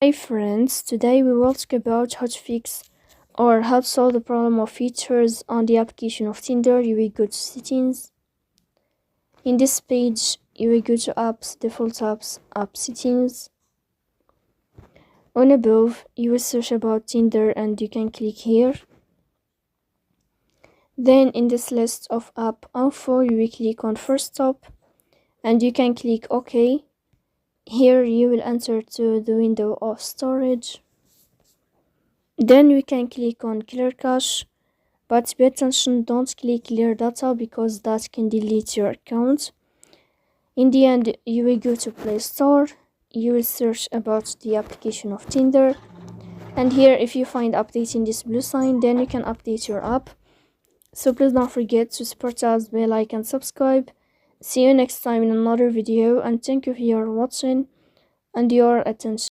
Hi friends, today we will talk about how to fix or how to solve the problem of features on the application of Tinder. You will go to settings. In this page, you will go to apps, default apps, app settings. On above, you will search about Tinder and you can click here. Then in this list of app info, you will click on first stop and you can click OK. Here you will enter to the window of storage. Then we can click on clear cache, but pay attention, don't click clear data because that can delete your account. In the end, you will go to Play Store, you will search about the application of Tinder, and here if you find updating this blue sign, then you can update your app. So please don't forget to support us by like and subscribe. See you next time in another video, and thank you for your watching and your attention.